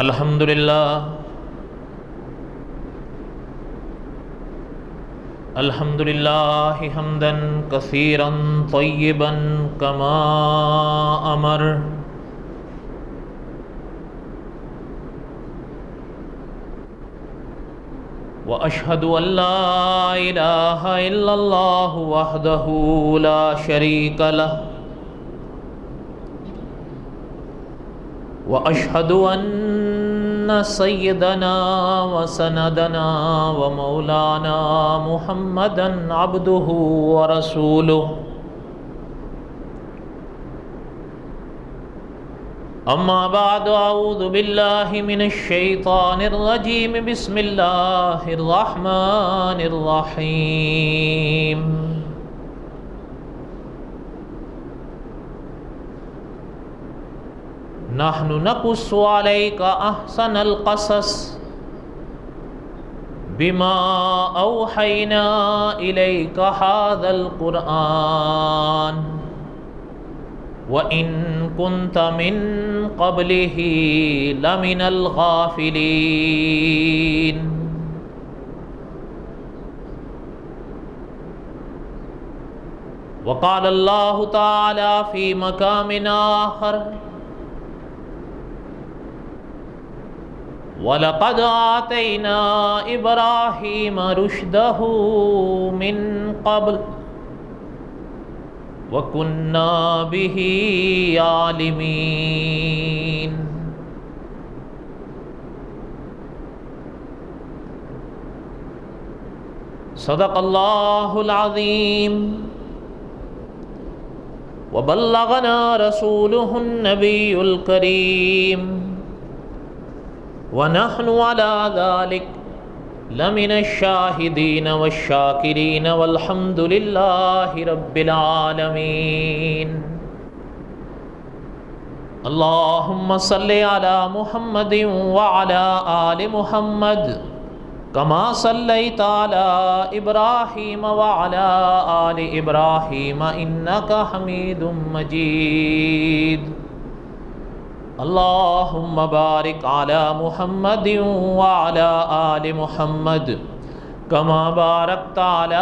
الحمدللہ حمدا کثیرا طیبا کما امر واشہد ان لا الہ الا اللہ وحدہ لا شریک لہ واشہد ان سیدنا وسندنا ومولانا محمدا عبدہ ورسولہ اما بعد اعوذ باللہ من الشیطان الرجیم بسم اللہ الرحمن الرحیم نحن نقص علیک احسن القصص بما اوحینا الیک ھذا القرآن وَإِن كُنْتَ مِن قَبْلِهِ لَمِنَ الْغَافِلِينَ وقال اللہ تعالی فی مقام آخر وَلَقَدْ آتَيْنَا إِبْرَاهِيمَ رُشْدَهُ مِن قَبْلُ وَكُنَّا بِهِ عَالِمِينَ صدق اللہ العظیم وبلغنا رسولہ النبی الکریم ونحن على ذلك لمن الشاہدین والشاکرین والحمد للہ رب العالمین اللہم صلی علی محمد وعلی آل محمد کما صلیت علی ابراہیم وعلی آل ابراہیم انکا حمید مجید اللہم بارک علی محمد وعلی آل محمد کما بارکت علی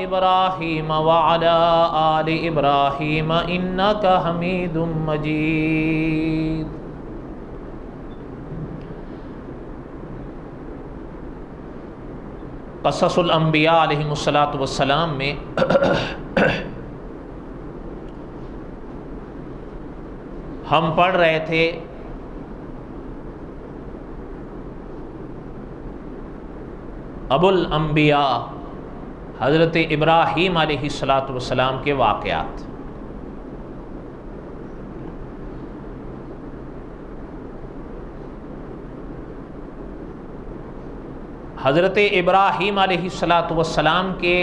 ابراہیم وعلی آل ابراہیم انکا حمید مجید قصص الانبیاء علیہم السلام میں ہم پڑھ رہے تھے ابو الانبیاء حضرت ابراہیم علیہ السلام کے واقعات۔ حضرت ابراہیم علیہ السلام کے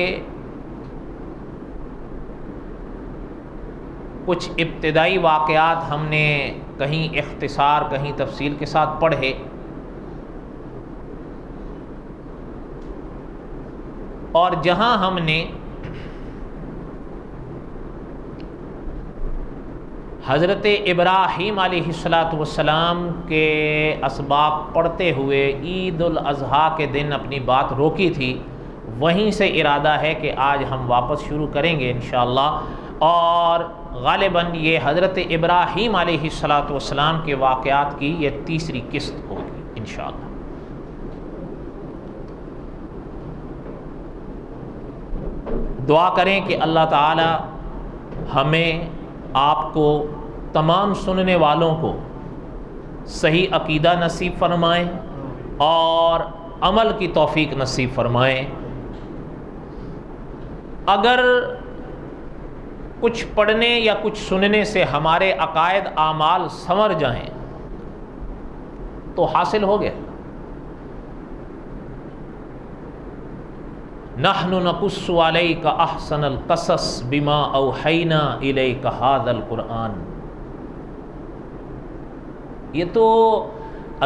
کچھ ابتدائی واقعات ہم نے کہیں اختصار کہیں تفصیل کے ساتھ پڑھے، اور جہاں ہم نے حضرت ابراہیم علیہ السلام کے اسباق پڑھتے ہوئے عید الاضحیٰ کے دن اپنی بات روکی تھی، وہیں سے ارادہ ہے کہ آج ہم واپس شروع کریں گے انشاءاللہ، اور غالباً یہ حضرت ابراہیم علیہ السلام کے واقعات کی یہ تیسری قسط ہوگی انشاءاللہ۔ دعا کریں کہ اللہ تعالی ہمیں آپ کو تمام سننے والوں کو صحیح عقیدہ نصیب فرمائیں اور عمل کی توفیق نصیب فرمائیں۔ اگر کچھ پڑھنے یا کچھ سننے سے ہمارے عقائد اعمال سنور جائیں تو حاصل ہو گیا۔ نحن نقص علیک احسن القصص بما اوحینا الیک ھذا القرآن، یہ تو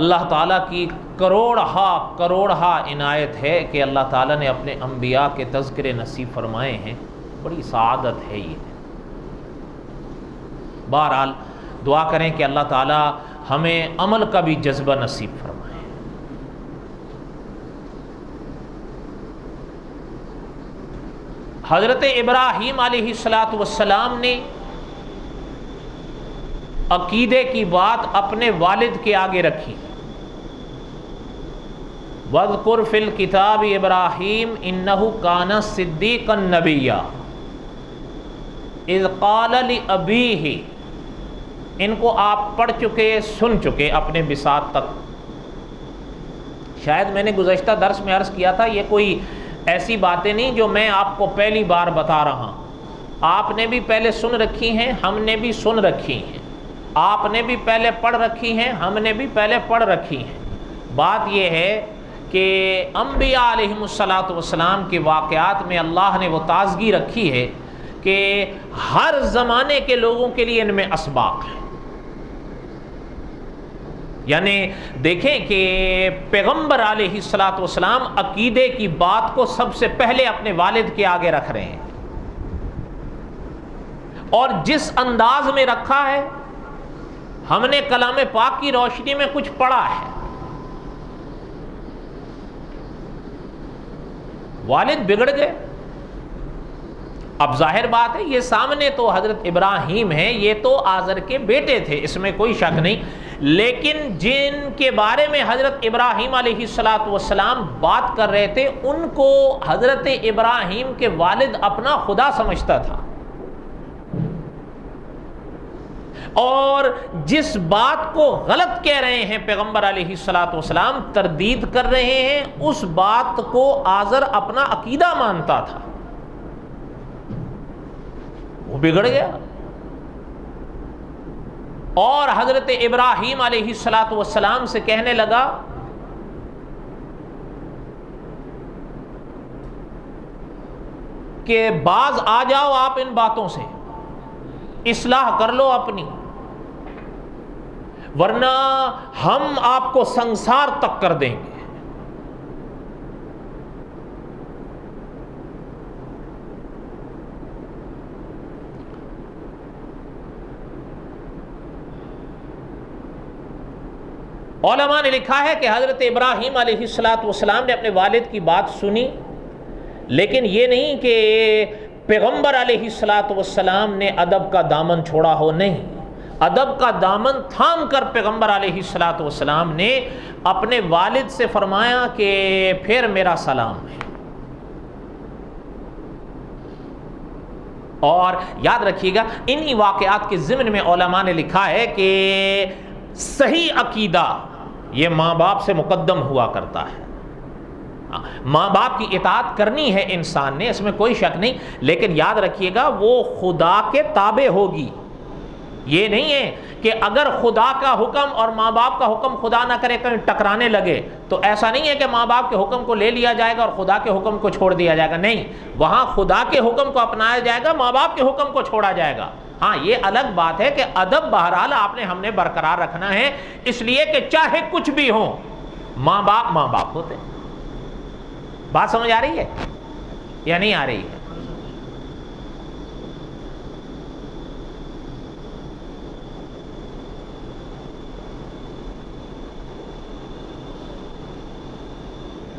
اللہ تعالیٰ کی کروڑہا عنایت ہے کہ اللہ تعالیٰ نے اپنے انبیاء کے تذکرے نصیب فرمائے ہیں، بڑی سعادت ہے یہ۔ بہرحال دعا کریں کہ اللہ تعالیٰ ہمیں عمل کا بھی جذبہ نصیب فرمائے۔ حضرت ابراہیم علیہ السلام نے عقیدے کی بات اپنے والد کے آگے رکھی۔ وَاذْكُرْ فِي الْكِتَابِ ابراہیم إِنَّهُ كَانَ صِدِّيقًا نَبِيًّا اِذْ قَالَ لِأَبِيهِ۔ ان کو آپ پڑھ چکے، سن چکے اپنے بساط تک۔ شاید میں نے گزشتہ درس میں عرض کیا تھا، یہ کوئی ایسی باتیں نہیں جو میں آپ کو پہلی بار بتا رہا ہوں۔ آپ نے بھی پہلے سن رکھی ہیں، ہم نے بھی سن رکھی ہیں۔ آپ نے بھی پہلے پڑھ رکھی ہیں، ہم نے بھی پہلے پڑھ رکھی ہیں۔ بات یہ ہے کہ انبیاء علیہم السلام کے واقعات میں اللہ نے وہ تازگی رکھی ہے کہ ہر زمانے کے لوگوں کے لیے ان میں اسباق ہیں۔ یعنی دیکھیں کہ پیغمبر علیہ السلام عقیدے کی بات کو سب سے پہلے اپنے والد کے آگے رکھ رہے ہیں، اور جس انداز میں رکھا ہے، ہم نے کلام پاک کی روشنی میں کچھ پڑھا ہے۔ والد بگڑ گئے، اب ظاہر بات ہے یہ سامنے تو حضرت ابراہیم ہیں، یہ تو آزر کے بیٹے تھے، اس میں کوئی شک نہیں، لیکن جن کے بارے میں حضرت ابراہیم علیہ السلام بات کر رہے تھے ان کو حضرت ابراہیم کے والد اپنا خدا سمجھتا تھا، اور جس بات کو غلط کہہ رہے ہیں پیغمبر علیہ السلام، تردید کر رہے ہیں، اس بات کو آزر اپنا عقیدہ مانتا تھا، وہ بگڑ گیا، اور حضرت ابراہیم علیہ السلام سے کہنے لگا کہ باز آ جاؤ آپ ان باتوں سے، اصلاح کر لو اپنی، ورنہ ہم آپ کو سنسار تک کر دیں گے۔ علماء نے لکھا ہے کہ حضرت ابراہیم علیہ السلام نے اپنے والد کی بات سنی، لیکن یہ نہیں کہ پیغمبر علیہ السلام نے ادب کا دامن چھوڑا ہو، نہیں، ادب کا دامن تھام کر پیغمبر علیہ السلام نے اپنے والد سے فرمایا کہ پھر میرا سلام ہے۔ اور یاد رکھیے گا انہی واقعات کے ضمن میں علماء نے لکھا ہے کہ صحیح عقیدہ یہ ماں باپ سے مقدم ہوا کرتا ہے۔ ماں باپ کی اطاعت کرنی ہے انسان نے، اس میں کوئی شک نہیں، لیکن یاد رکھیے گا وہ خدا کے تابع ہوگی۔ یہ نہیں ہے کہ اگر خدا کا حکم اور ماں باپ کا حکم خدا نہ کرے کہیں ٹکرانے لگے تو ایسا نہیں ہے کہ ماں باپ کے حکم کو لے لیا جائے گا اور خدا کے حکم کو چھوڑ دیا جائے گا، نہیں، وہاں خدا کے حکم کو اپنایا جائے گا، ماں باپ کے حکم کو چھوڑا جائے گا۔ ہاں یہ الگ بات ہے کہ ادب بہرحال آپ نے ہم نے برقرار رکھنا ہے، اس لیے کہ چاہے کچھ بھی ہو ماں باپ ہوتے ہیں۔ بات سمجھ آ رہی ہے یا نہیں آ رہی ہے؟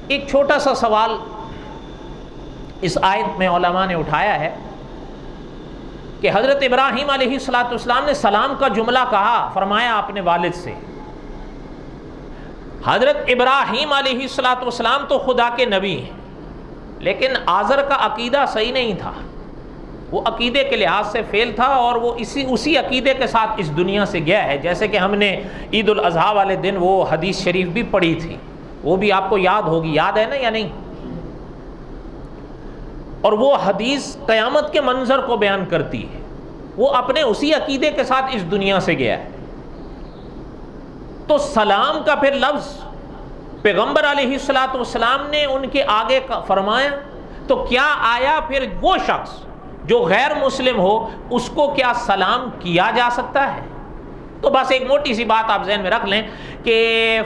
ایک چھوٹا سا سوال اس آیت میں علماء نے اٹھایا ہے کہ حضرت ابراہیم علیہ السلام نے سلام کا جملہ کہا، فرمایا اپنے والد سے۔ حضرت ابراہیم علیہ السلام تو خدا کے نبی ہیں، لیکن آزر کا عقیدہ صحیح نہیں تھا، وہ عقیدے کے لحاظ سے فیل تھا، اور وہ اسی عقیدے کے ساتھ اس دنیا سے گیا ہے، جیسے کہ ہم نے عید الاضحیٰ والے دن وہ حدیث شریف بھی پڑھی تھی، وہ بھی آپ کو یاد ہوگی، یاد ہے نا یا نہیں؟ اور وہ حدیث قیامت کے منظر کو بیان کرتی ہے، وہ اپنے اسی عقیدے کے ساتھ اس دنیا سے گیا ہے۔ تو سلام کا پھر لفظ پیغمبر علیہ السلام نے ان کے آگے فرمایا، تو کیا آیا پھر وہ شخص جو غیر مسلم ہو اس کو کیا سلام کیا جا سکتا ہے؟ تو بس ایک موٹی سی بات آپ ذہن میں رکھ لیں کہ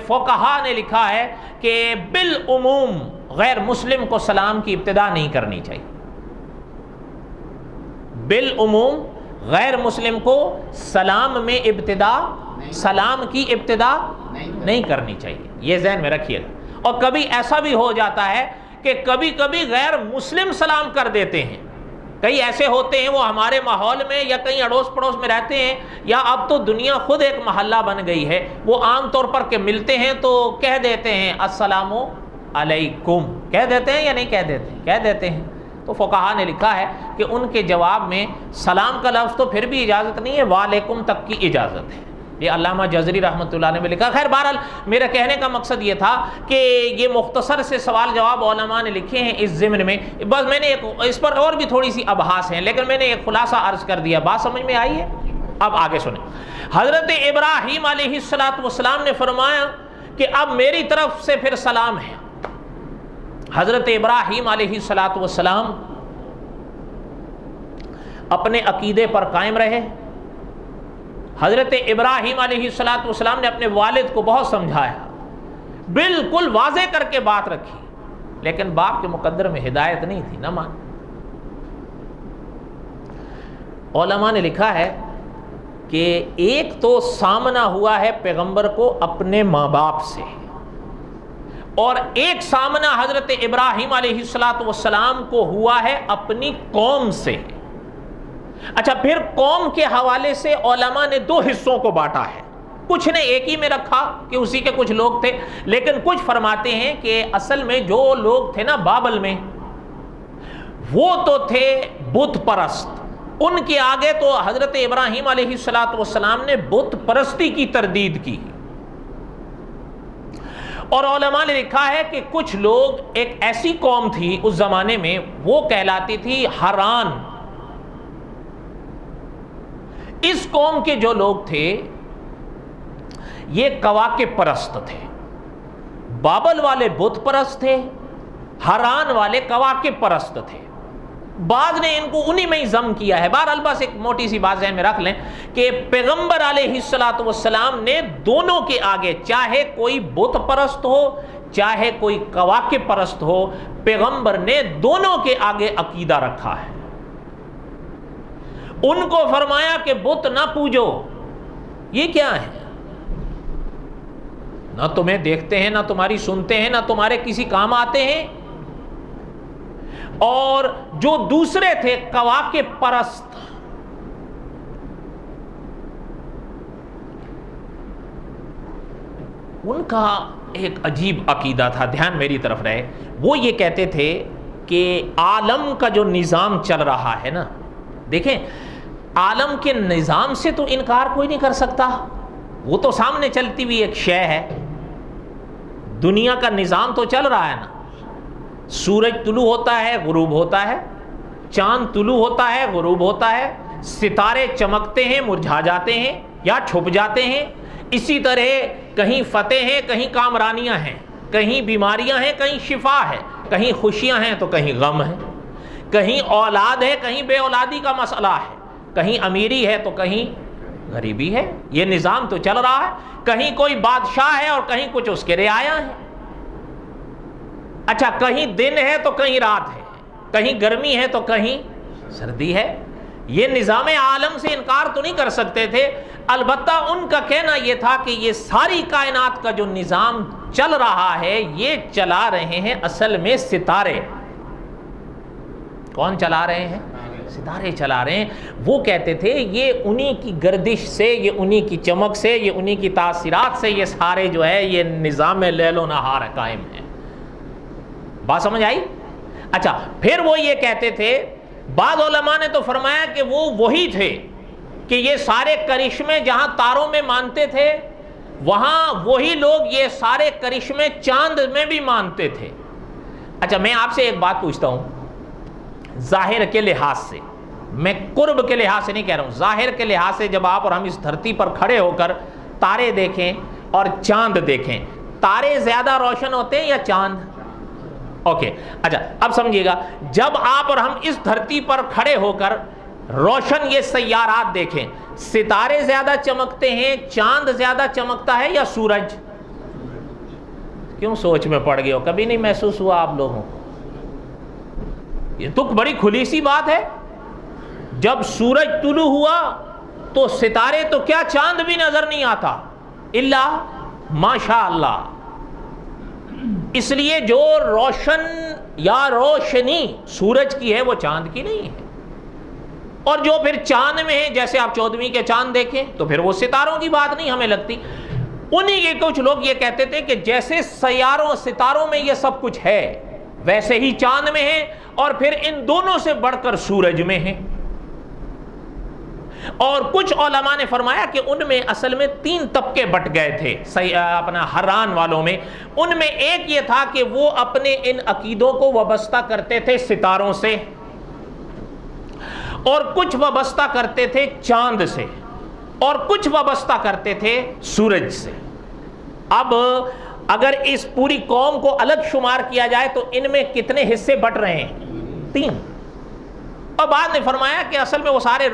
فقہا نے لکھا ہے کہ بالعموم غیر مسلم کو سلام کی ابتدا نہیں کرنی چاہیے، بالعموم غیر مسلم کو سلام میں ابتدا سلام کی ابتدا نہیں کرنی چاہیے، یہ ذہن میں رکھیے گا۔ اور کبھی ایسا بھی ہو جاتا ہے کہ کبھی کبھی غیر مسلم سلام کر دیتے ہیں، کئی ایسے ہوتے ہیں وہ ہمارے ماحول میں یا کہیں اڑوس پڑوس میں رہتے ہیں، یا اب تو دنیا خود ایک محلہ بن گئی ہے، وہ عام طور پر کہ ملتے ہیں تو کہہ دیتے ہیں السلام علیکم، کہہ دیتے ہیں یا نہیں کہہ دیتے ہیں؟ کہہ دیتے ہیں۔ تو فقہا نے لکھا ہے کہ ان کے جواب میں سلام کا لفظ تو پھر بھی اجازت نہیں ہے، وعلیکم تک کی اجازت ہے، یہ علامہ جزری رحمۃ اللہ نے بھی لکھا۔ خیر بہرحال میرا کہنے کا مقصد یہ تھا کہ یہ مختصر سے سوال جواب علماء نے لکھے ہیں اس ضمن میں، بس میں نے اس پر اور بھی تھوڑی سی ابحاث ہیں، لیکن میں نے ایک خلاصہ عرض کر دیا، بات سمجھ میں آئی ہے؟ اب آگے سنیں۔ حضرت ابراہیم علیہ السلام نے فرمایا کہ اب میری طرف سے پھر سلام ہے۔ حضرت ابراہیم علیہ السلام اپنے عقیدے پر قائم رہے۔ حضرت ابراہیم علیہ السلام نے اپنے والد کو بہت سمجھایا، بالکل واضح کر کے بات رکھی، لیکن باپ کے مقدر میں ہدایت نہیں تھی، نہ مان۔ علماء نے لکھا ہے کہ ایک تو سامنا ہوا ہے پیغمبر کو اپنے ماں باپ سے، اور ایک سامنا حضرت ابراہیم علیہ السلام کو ہوا ہے اپنی قوم سے۔ اچھا، پھر قوم کے حوالے سے علماء نے دو حصوں کو بانٹا ہے، کچھ نے ایک ہی میں رکھا کہ اسی کے کچھ لوگ تھے، لیکن کچھ فرماتے ہیں کہ اصل میں جو لوگ تھے نا بابل میں، وہ تو تھے بت پرست، ان کے آگے تو حضرت ابراہیم علیہ السلام نے بت پرستی کی تردید کی۔ اور علماء نے لکھا ہے کہ کچھ لوگ، ایک ایسی قوم تھی اس زمانے میں، وہ کہلاتی تھی ہران۔ اس قوم کے جو لوگ تھے یہ کواکب پرست تھے، بابل والے بت پرست تھے، ہران والے کواکب پرست تھے۔ بعض نے ان کو انہی میں ہی ضم کیا ہے۔ بہرحال بس ایک موٹی سی بات ذہن میں رکھ لیں کہ پیغمبر علیہ السلام نے دونوں کے آگے، چاہے کوئی بت پرست ہو چاہے کوئی کواکب پرست ہو، پیغمبر نے دونوں کے آگے عقیدہ رکھا ہے۔ ان کو فرمایا کہ بت نہ پوجو، یہ کیا ہے؟ نہ تمہیں دیکھتے ہیں، نہ تمہاری سنتے ہیں، نہ تمہارے کسی کام آتے ہیں۔ اور جو دوسرے تھے کواکب پرست، ان کا ایک عجیب عقیدہ تھا، دھیان میری طرف رہے۔ وہ یہ کہتے تھے کہ عالم کا جو نظام چل رہا ہے نا، دیکھیں عالم کے نظام سے تو انکار کوئی نہیں کر سکتا، وہ تو سامنے چلتی ہوئی ایک شے ہے، دنیا کا نظام تو چل رہا ہے نا، سورج طلوع ہوتا ہے غروب ہوتا ہے، چاند طلوع ہوتا ہے غروب ہوتا ہے، ستارے چمکتے ہیں مرجھا جاتے ہیں یا چھپ جاتے ہیں، اسی طرح کہیں فتح ہیں کہیں کامرانیاں ہیں، کہیں بیماریاں ہیں کہیں شفا ہے، کہیں خوشیاں ہیں تو کہیں غم ہے، کہیں اولاد ہے کہیں بے اولادی کا مسئلہ ہے، کہیں امیری ہے تو کہیں غریبی ہے، یہ نظام تو چل رہا ہے، کہیں کوئی بادشاہ ہے اور کہیں کچھ اس کے رعایا ہیں۔ اچھا، کہیں دن ہے تو کہیں رات ہے، کہیں گرمی ہے تو کہیں سردی ہے، یہ نظام عالم سے انکار تو نہیں کر سکتے تھے۔ البتہ ان کا کہنا یہ تھا کہ یہ ساری کائنات کا جو نظام چل رہا ہے یہ چلا رہے ہیں اصل میں ستارے۔ کون چلا رہے ہیں؟ ستارے چلا رہے ہیں۔ وہ کہتے تھے یہ انہی کی گردش سے، یہ انہی کی چمک سے، یہ انہی کی تاثیرات سے یہ سارے جو ہے یہ نظام لیل و نہار قائم ہے۔ بات سمجھ آئی؟ اچھا، پھر وہ یہ کہتے تھے، بعض علماء نے تو فرمایا کہ وہ وہی تھے کہ یہ سارے کرشمے جہاں تاروں میں مانتے تھے وہاں وہی لوگ یہ سارے کرشمے چاند میں بھی مانتے تھے۔ اچھا، میں آپ سے ایک بات پوچھتا ہوں، ظاہر کے لحاظ سے، میں قرب کے لحاظ سے نہیں کہہ رہا ہوں، ظاہر کے لحاظ سے جب آپ اور ہم اس دھرتی پر کھڑے ہو کر تارے دیکھیں اور چاند دیکھیں، تارے زیادہ روشن ہوتے ہیں یا چاند؟ اوکے، اچھا اب سمجھیے گا، جب آپ اور ہم اس دھرتی پر کھڑے ہو کر روشن یہ سیارات دیکھیں، ستارے زیادہ چمکتے ہیں، چاند زیادہ چمکتا ہے یا سورج؟ کیوں سوچ میں پڑ گئے ہو؟ کبھی نہیں محسوس ہوا آپ لوگوں کو؟ یہ تو بڑی کھلی سی بات ہے، جب سورج طلوع ہوا تو ستارے تو کیا چاند بھی نظر نہیں آتا الا ماشاء اللہ. اس لیے جو روشن یا روشنی سورج کی ہے وہ چاند کی نہیں ہے. اور جو پھر چاند میں ہے، جیسے آپ 14ویں کے چاند دیکھیں تو پھر وہ ستاروں کی بات نہیں ہمیں لگتی. انہی کے کچھ لوگ یہ کہتے تھے کہ جیسے ستاروں میں یہ سب کچھ ہے ویسے ہی چاند میں ہے، اور پھر ان دونوں سے بڑھ کر سورج میں ہے. اور کچھ علماء نے فرمایا کہ ان میں اصل میں 3 طبقے بٹ گئے تھے اپنا حران والوں میں. ان میں ایک یہ تھا کہ وہ اپنے ان عقیدوں کو وابستہ کرتے تھے ستاروں سے، اور کچھ وابستہ کرتے تھے چاند سے، اور کچھ وابستہ کرتے تھے سورج سے. اب اگر اس پوری قوم کو الگ شمار کیا جائے تو ان میں کتنے حصے بٹ رہے ہیں؟ 3. اور بعد نے فرمایا کہ اصل میں وہ سارے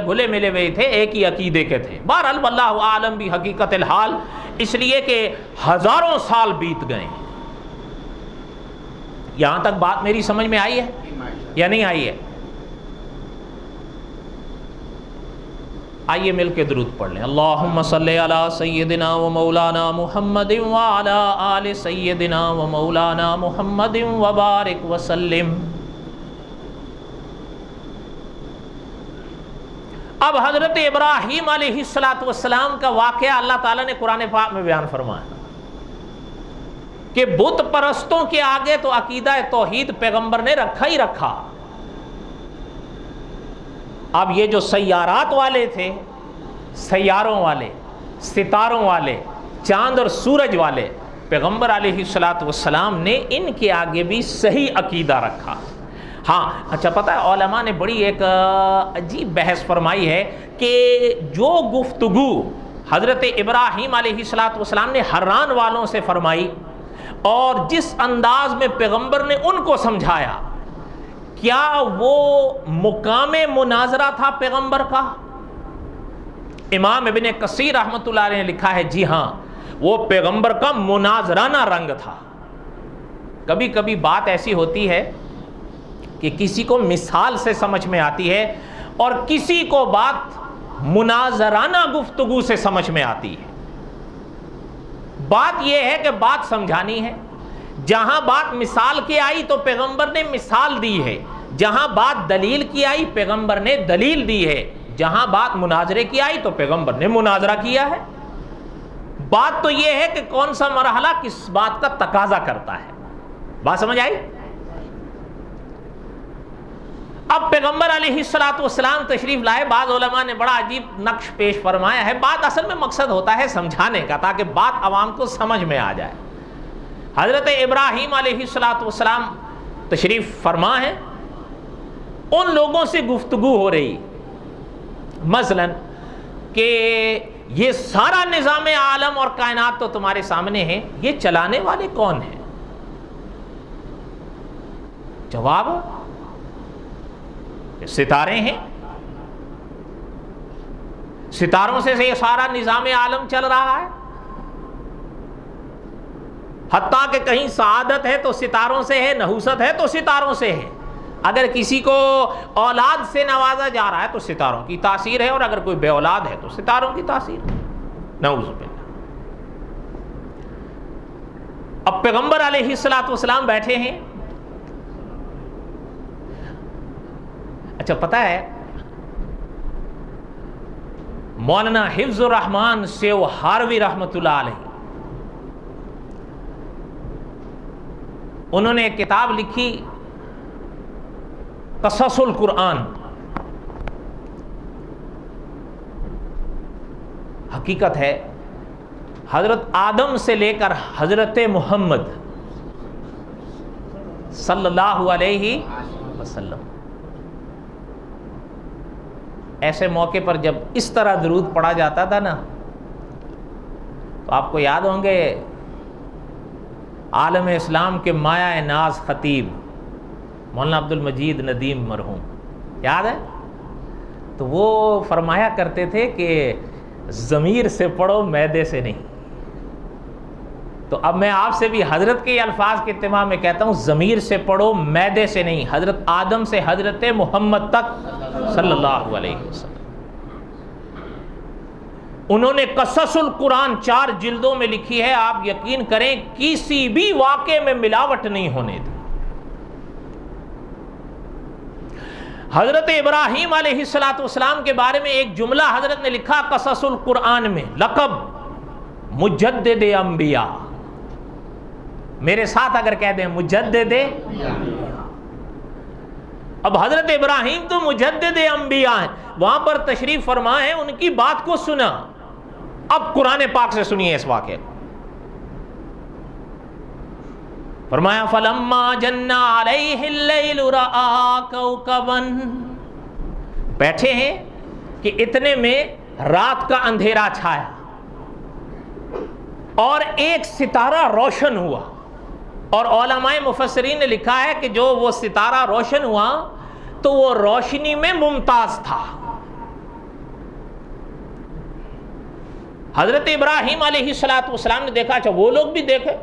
گھلے ملے ہوئے تھے، ایک ہی عقیدے کے تھے. بہرحال واللہ عالم بھی حقیقت الحال، اس لیے کہ ہزاروں سال بیت گئے. یہاں تک بات میری سمجھ میں آئی ہے یا نہیں آئی ہے؟ آئیے مل کے درود پڑھ لیں. اللہم صلی علی سیدنا و مولانا محمد وعلی آل سیدنا و مولانا محمد وبارک وسلم. اب حضرت ابراہیم علیہ السلام کا واقعہ اللہ تعالیٰ نے قرآن پاک میں بیان فرمایا کہ بت پرستوں کے آگے تو عقیدہ توحید پیغمبر نے رکھا ہی رکھا. اب یہ جو سیارات والے تھے، سیاروں والے، ستاروں والے، چاند اور سورج والے، پیغمبر علیہ السلام نے ان کے آگے بھی صحیح عقیدہ رکھا. ہاں اچھا، پتہ ہے علماء نے بڑی ایک عجیب بحث فرمائی ہے کہ جو گفتگو حضرت ابراہیم علیہ السلام نے حران والوں سے فرمائی اور جس انداز میں پیغمبر نے ان کو سمجھایا، کیا وہ مقام مناظرہ تھا پیغمبر کا؟ امام ابن کثیر رحمۃ اللہ علیہ نے لکھا ہے جی ہاں، وہ پیغمبر کا مناظرانہ رنگ تھا. کبھی کبھی بات ایسی ہوتی ہے کہ کسی کو مثال سے سمجھ میں آتی ہے اور کسی کو بات مناظرانہ گفتگو سے سمجھ میں آتی ہے. بات یہ ہے کہ بات سمجھانی ہے. جہاں بات مثال کی آئی تو پیغمبر نے مثال دی ہے، جہاں بات دلیل کی آئی پیغمبر نے دلیل دی ہے، جہاں بات مناظرے کی آئی تو پیغمبر نے مناظرہ کیا ہے. بات تو یہ ہے کہ کون سا مرحلہ کس بات کا تقاضا کرتا ہے. بات سمجھ آئی؟ اب پیغمبر علیہ السلام تشریف لائے. بعض علماء نے بڑا عجیب نقش پیش فرمایا ہے. بات اصل میں مقصد ہوتا ہے سمجھانے کا، تاکہ بات عوام کو سمجھ میں آ جائے. حضرت ابراہیم علیہ السلام تشریف فرما ہے، ان لوگوں سے گفتگو ہو رہی مثلا کہ یہ سارا نظام عالم اور کائنات تو تمہارے سامنے ہے، یہ چلانے والے کون ہیں؟ جواب ستارے ہیں. ستاروں سے یہ سارا نظام عالم چل رہا ہے. حتیٰ کہ کہیں سعادت ہے تو ستاروں سے ہے، نحوست ہے تو ستاروں سے ہے. اگر کسی کو اولاد سے نوازا جا رہا ہے تو ستاروں کی تاثیر ہے، اور اگر کوئی بے اولاد ہے تو ستاروں کی تاثیر ہے. نعوذ باللہ. اب پیغمبر علیہ السلام بیٹھے ہیں. اچھا پتہ ہے مولانا حفظ الرحمان سیو ہاروی رحمۃ اللہ علیہ، انہوں نے ایک کتاب لکھی قصص القرآن. حقیقت ہے حضرت آدم سے لے کر حضرت محمد صلی اللہ علیہ وسلم، ایسے موقع پر جب اس طرح درود پڑھا جاتا تھا نا، تو آپ کو یاد ہوں گے عالم اسلام کے مایہ ناز خطیب مولانا عبد المجید ندیم مرحوم، یاد ہے؟ تو وہ فرمایا کرتے تھے کہ ضمیر سے پڑھو معدے سے نہیں. تو اب میں آپ سے بھی حضرت کے الفاظ کے اجتماع میں کہتا ہوں، ضمیر سے پڑھو معدے سے نہیں. حضرت آدم سے حضرت محمد تک صلی اللہ علیہ وسلم. انہوں نے قصص القرآن 4 جلدوں میں لکھی ہے، آپ یقین کریں کسی بھی واقعے میں ملاوٹ نہیں ہونے دی۔ حضرت ابراہیم علیہ السلام کے بارے میں ایک جملہ حضرت نے لکھا قصص القرآن میں، لقب مجدد انبیاء۔ میرے ساتھ اگر کہہ دیں مجدد، اب حضرت ابراہیم تو مجدد انبیاء ہیں، وہاں پر تشریف فرما ہے، ان کی بات کو سنا۔ اب قرآن پاک سے سنیے اس واقعے کو۔ فرمایا فَلَمَّا جَنَّ عَلَيْهِ اللَّيْلُ رَآ كَوْكَبًا، بیٹھے ہیں کہ اتنے میں رات کا اندھیرا چھایا اور ایک ستارہ روشن ہوا، اور علماء مفسرین نے لکھا ہے کہ جو وہ ستارہ روشن ہوا تو وہ روشنی میں ممتاز تھا۔ حضرت ابراہیم علیہ السلام نے دیکھا، اچھا وہ لوگ بھی دیکھے،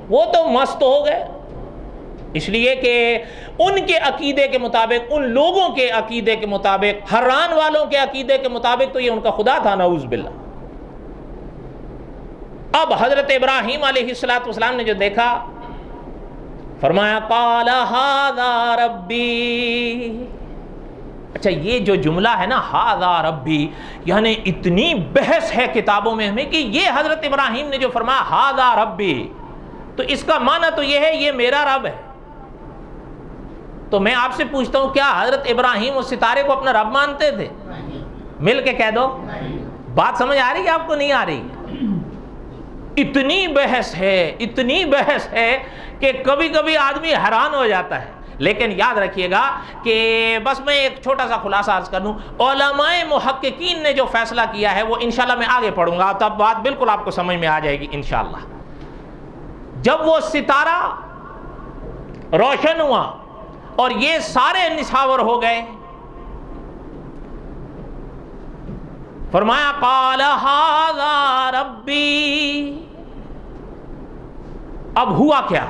وہ تو مست ہو گئے، اس لیے کہ ان کے عقیدے کے مطابق، ان لوگوں کے عقیدے کے مطابق، حران والوں کے عقیدے کے مطابق تو یہ ان کا خدا تھا، نعوذ باللہ۔ اب حضرت ابراہیم علیہ السلام نے جو دیکھا، فرمایا قال ھذا ربی۔ اچھا یہ جو جملہ ہے نا ھذا ربی، یعنی اتنی بحث ہے کتابوں میں ہمیں کہ یہ حضرت ابراہیم نے جو فرمایا ھذا ربی، تو اس کا معنی تو یہ ہے یہ میرا رب ہے۔ تو میں آپ سے پوچھتا ہوں، کیا حضرت ابراہیم اس ستارے کو اپنا رب مانتے تھے؟ مل کے کہہ دو، بات سمجھ آ رہی ہے آپ کو؟ نہیں آ رہی؟ اتنی بحث ہے، اتنی بحث ہے کہ کبھی کبھی آدمی حیران ہو جاتا ہے۔ لیکن یاد رکھیے گا کہ بس میں ایک چھوٹا سا خلاصہ عرض کر دوں، علماء محققین نے جو فیصلہ کیا ہے وہ انشاءاللہ میں آگے پڑھوں گا، تب بات بالکل آپ کو سمجھ میں آ جائے گی انشاءاللہ۔ جب وہ ستارہ روشن ہوا اور یہ سارے نچھاور ہو گئے، فرمایا قال ھذا ربی۔ اب ہوا کیا؟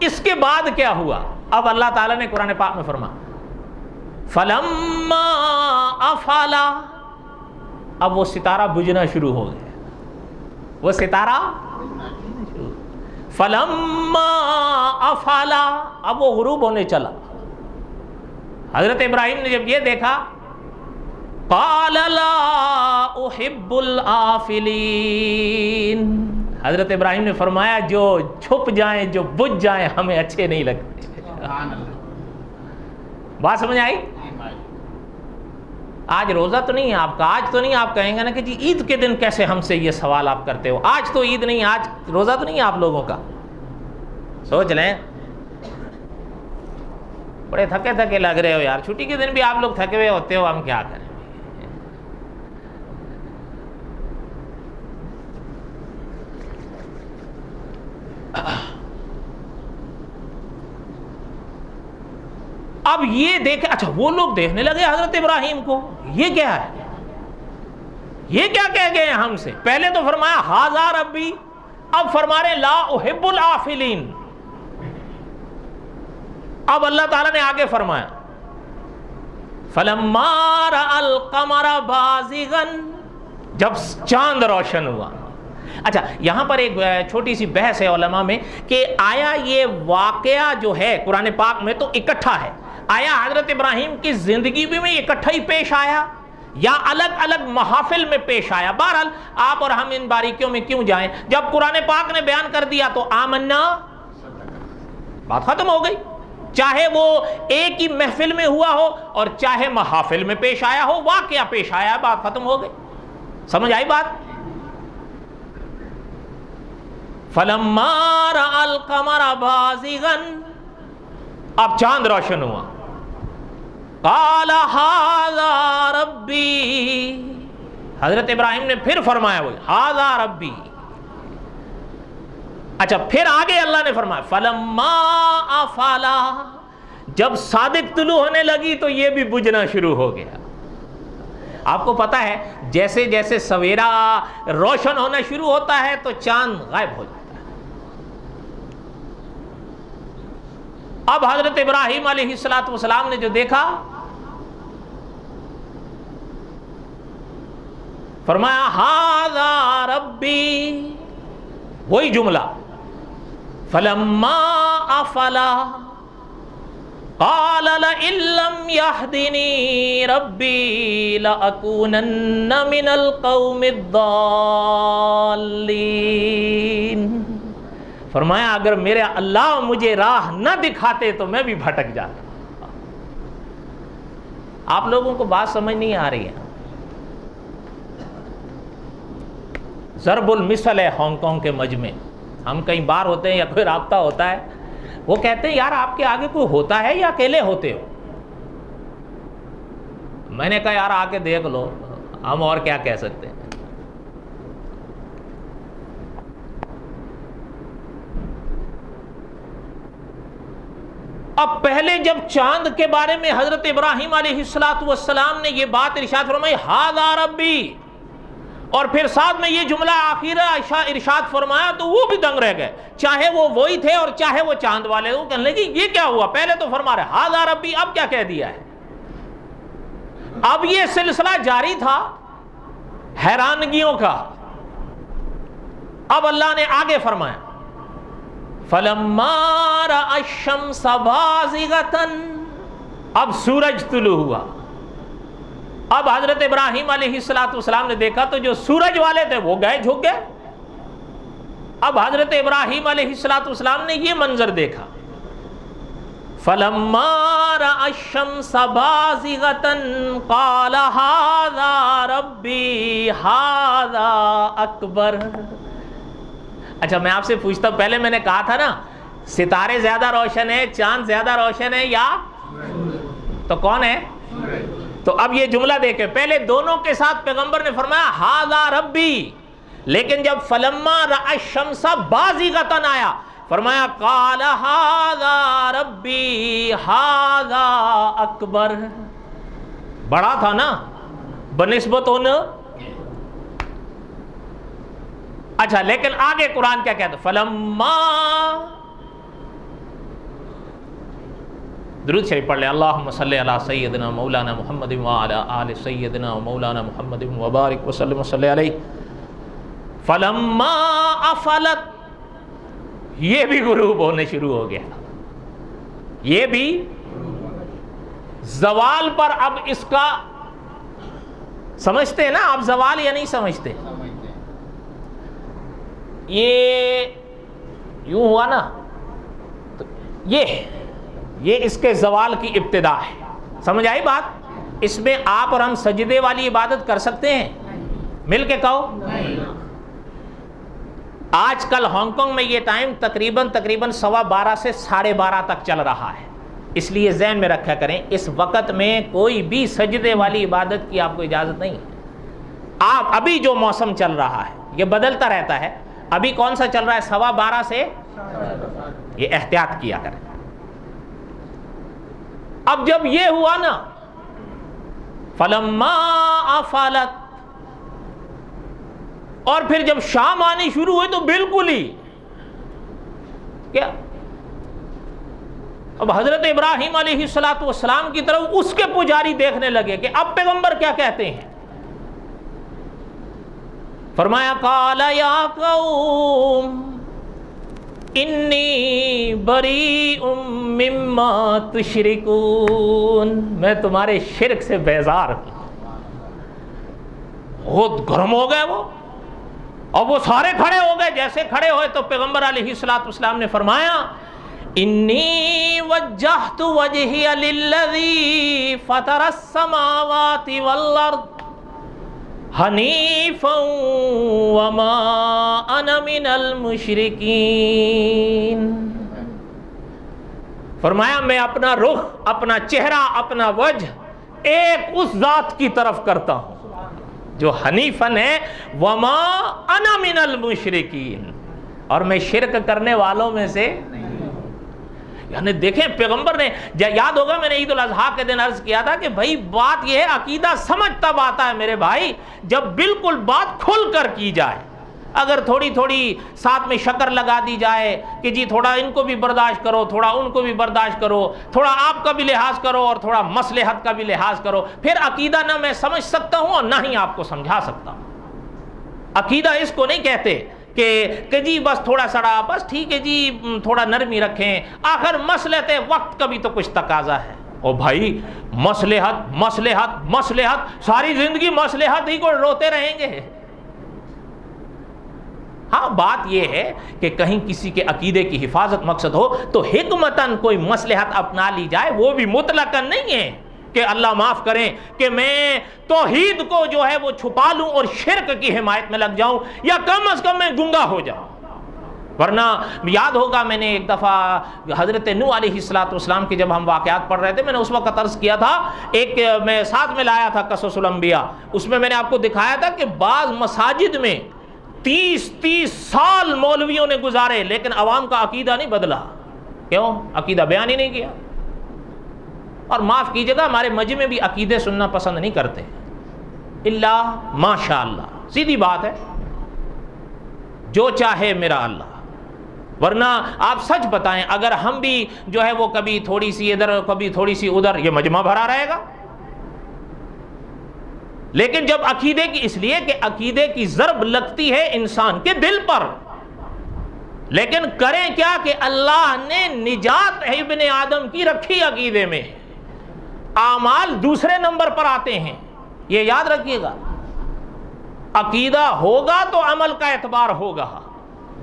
اس کے بعد کیا ہوا؟ اب اللہ تعالیٰ نے قرآن پاک میں فرمایا فَلَمَّا أَفَلَ، اب وہ ستارہ بجھنا شروع ہو گیا، وہ ستارہ فَلَمَّا أَفَلَ، اب وہ غروب ہونے چلا۔ حضرت ابراہیم نے جب یہ دیکھا، قَالَ لَا أُحِبُّ الْآفِلِينَ، حضرت ابراہیم نے فرمایا جو چھپ جائیں، جو بجھ جائیں، ہمیں اچھے نہیں لگتے۔ بات سمجھ آئی؟ آج روزہ تو نہیں ہے آپ کا، آج تو نہیں آپ کہیں گے نا کہ جی عید کے دن کیسے ہم سے یہ سوال آپ کرتے ہو، آج تو عید نہیں، آج روزہ تو نہیں ہے آپ لوگوں کا۔ سوچ لیں، بڑے تھکے تھکے لگ رہے ہو یار، چھٹی کے دن بھی آپ لوگ تھکے ہوئے ہوتے ہو، ہم کیا کریں۔ اب یہ دیکھیں، اچھا وہ لوگ دیکھنے لگے حضرت ابراہیم کو، یہ کیا ہے، یہ کیا کہہ گئے ہیں ہم سے؟ پہلے تو فرمایا ھذا ربی، اب فرما رہے لا احب الآفلین۔ اب اللہ تعالیٰ نے آگے فرمایا فَلَمَّا رَأَى الْقَمَرَ بَازِغًا، جب چاند روشن ہوا۔ اچھا یہاں پر ایک چھوٹی سی بحث ہے علماء میں کہ آیا یہ واقعہ جو ہے قرآن پاک میں تو اکٹھا ہے، آیا حضرت ابراہیم کی زندگی بھی میں اکٹھا ہی پیش آیا یا الگ الگ محافل میں پیش آیا؟ بہرحال آپ اور ہم ان باریکیوں میں کیوں جائیں، جب قرآن پاک نے بیان کر دیا تو آمنا، بات ختم ہو گئی۔ چاہے وہ ایک ہی محفل میں ہوا ہو اور چاہے محافل میں پیش آیا ہو، واقعہ پیش آیا، بات ختم ہو گئی۔ سمجھ آئی بات؟ فَلَمَّا رَأَى الْقَمَرَ بَازِغًا، اب چاند روشن ہوا، قَالَ ھَذَا رَبِّي، حضرت ابراہیم نے پھر فرمایا وہی ھَذَا رَبِّي۔ اچھا پھر آگے اللہ نے فرمایا فَلَمَّا أَفَلَ، جب صادق طلوع ہونے لگی تو یہ بھی بجھنا شروع ہو گیا۔ آپ کو پتا ہے جیسے جیسے سویرا روشن ہونا شروع ہوتا ہے تو چاند غائب ہو جاتا ہے۔ اب حضرت ابراہیم علیہ السلام نے جو دیکھا، فرمایا ھذا ربی، وہی جملہ فلما افلا قال لئن لم يهدني ربي لأكونن من القوم الضالين، فرمایا اگر میرے اللہ مجھے راہ نہ دکھاتے تو میں بھی بھٹک جاتا۔ آپ لوگوں کو بات سمجھ نہیں آ رہی ہے؟ ضرب المثل ہے ہانگ کانگ کے مجمع، ہم کئی بار ہوتے ہیں یا کوئی رابطہ ہوتا ہے، وہ کہتے ہیں یار آپ کے آگے کوئی ہوتا ہے یا اکیلے ہوتے ہو؟ میں نے کہا یار آ کے دیکھ لو، ہم اور کیا کہہ سکتے ہیں۔ اب پہلے جب چاند کے بارے میں حضرت ابراہیم علیہ السلام نے یہ بات ارشاد فرمائی ھذا ربی، اور پھر ساتھ میں یہ جملہ آخر ارشاد فرمایا تو وہ بھی دنگ رہ گئے، چاہے وہ وہی تھے اور چاہے وہ چاند والے، وہ کہنے لگے یہ کیا ہوا، پہلے تو فرما رہے ھذا ربی، اب کیا کہہ دیا ہے؟ اب یہ سلسلہ جاری تھا حیرانگیوں کا۔ اب اللہ نے آگے فرمایا فلما رأى الشمس بازغة، اب سورج طلوع ہوا۔ اب حضرت ابراہیم علیہ السلام نے دیکھا تو جو سورج والے تھے وہ گئے جھک گئے۔ اب حضرت ابراہیم علیہ السلام نے یہ منظر دیکھا فلما رأى الشمس بازغة قال ھذا ربی ھذا اکبر۔ اچھا میں آپ سے پوچھتا ہوں، پہلے میں نے کہا تھا نا ستارے زیادہ روشن ہے، چاند زیادہ روشن ہے یا تو کون ہے؟ تو اب یہ جملہ دیکھیں، پہلے دونوں کے ساتھ پیغمبر نے فرمایا ھذا ربی، لیکن جب فلما رأى الشمس بازغة آیا فرمایا قال ھذا ربی ھذا اکبر، بڑا تھا نا بنسبت ان۔ اچھا لیکن آگے قرآن کیا کہتا ہے فلما، درود شریف پڑھ لیں، اللہم صلی علی سیدنا مولانا محمد وعلی آل سیدنا مولانا محمد وبارک وسلم وصلی علیہ۔ فلما افلت، یہ بھی غروب ہونے شروع ہو گیا، یہ بھی زوال پر۔ اب اس کا سمجھتے ہیں نا آپ زوال یا نہیں سمجھتے؟ یہ یوں ہوا نا تو یہ اس کے زوال کی ابتدا ہے، سمجھ آئی بات؟ اس میں آپ اور ہم سجدے والی عبادت کر سکتے ہیں؟ مل کے کہو۔ آج کل ہانگ کانگ میں یہ ٹائم تقریباً 12:15 سے 12:30 تک چل رہا ہے، اس لیے ذہن میں رکھا کریں اس وقت میں کوئی بھی سجدے والی عبادت کی آپ کو اجازت نہیں ہے۔ آپ ابھی جو موسم چل رہا ہے یہ بدلتا رہتا ہے، ابھی کون سا چل رہا ہے 12:15 سے، یہ احتیاط کیا کریں۔ اب جب یہ ہوا نا فلما افلت، اور پھر جب شام آنی شروع ہوئی تو بالکل ہی کیا، اب حضرت ابراہیم علیہ السلام کی طرف اس کے پجاری دیکھنے لگے کہ اب پیغمبر کیا کہتے ہیں۔ فرمایا قال یا قوم انی بریء مما تشرکون، میں تمہارے شرک سے بیزار ہوں۔ بہت گرم ہو گئے وہ، اور وہ سارے کھڑے ہو گئے۔ جیسے کھڑے ہوئے تو پیغمبر علیہ السلام نے فرمایا انی وجہت وجہی للذی فطر السماوات والارض حنیفا وما انا من المشرکین۔ فرمایا میں اپنا رخ، اپنا چہرہ، اپنا وجہ ایک اس ذات کی طرف کرتا ہوں جو حنیفن ہے، وما انا من المشرکین، اور میں شرک کرنے والوں میں سے نہیں۔ یعنی دیکھیں پیغمبر نے، یاد ہوگا میں نے عید الاضحیٰ کے دن عرض کیا تھا کہ بھائی بات یہ ہے، عقیدہ سمجھ تب آتا ہے میرے بھائی جب بالکل بات کھل کر کی جائے۔ اگر تھوڑی تھوڑی ساتھ میں شکر لگا دی جائے کہ جی تھوڑا ان کو بھی برداشت کرو، تھوڑا ان کو بھی برداشت کرو، تھوڑا آپ کا بھی لحاظ کرو اور تھوڑا مصلحت کا بھی لحاظ کرو، پھر عقیدہ نہ میں سمجھ سکتا ہوں اور نہ ہی آپ کو سمجھا سکتا ہوں۔ عقیدہ اس کو نہیں کہتے کہ جی بس تھوڑا سڑا، بس ٹھیک ہے جی تھوڑا نرمی رکھیں، آخر مصلحت وقت کا بھی تو کچھ تقاضا ہے۔ او بھائی مصلحت مصلحت مصلحت، ساری زندگی مصلحت ہی کو روتے رہیں گے؟ ہاں بات یہ ہے کہ کہیں کسی کے عقیدے کی حفاظت مقصد ہو تو حکمتاً کوئی مصلحت اپنا لی جائے، وہ بھی مطلقاً نہیں ہے کہ اللہ معاف کریں کہ میں توحید کو جو ہے وہ چھپا لوں اور شرک کی حمایت میں لگ جاؤں، یا کم از کم میں گنگا ہو جاؤں۔ ورنہ یاد ہوگا میں نے ایک دفعہ حضرت نوح علیہ السلام کے جب ہم واقعات پڑھ رہے تھے، میں نے اس وقت عرض کیا تھا، ایک میں ساتھ میں لایا تھا قصص الانبیاء، اس میں نے آپ کو دکھایا تھا کہ بعض مساجد میں 30 سال مولویوں نے گزارے لیکن عوام کا عقیدہ نہیں بدلا۔ کیوں؟ عقیدہ بیان ہی نہیں کیا۔ اور معاف کیجیے گا، ہمارے مجمع بھی عقیدے سننا پسند نہیں کرتے، الا ماشاء اللہ، سیدھی بات ہے، جو چاہے میرا اللہ۔ ورنہ آپ سچ بتائیں، اگر ہم بھی جو ہے وہ کبھی تھوڑی سی ادھر کبھی تھوڑی سی ادھر، یہ مجمع بھرا رہے گا۔ لیکن جب عقیدے کی، اس لیے کہ عقیدے کی ضرب لگتی ہے انسان کے دل پر، لیکن کریں کیا کہ اللہ نے نجات ابن آدم کی رکھی عقیدے میں، اعمال دوسرے نمبر پر آتے ہیں، یہ یاد رکھیے گا۔ عقیدہ ہوگا تو عمل کا اعتبار ہوگا،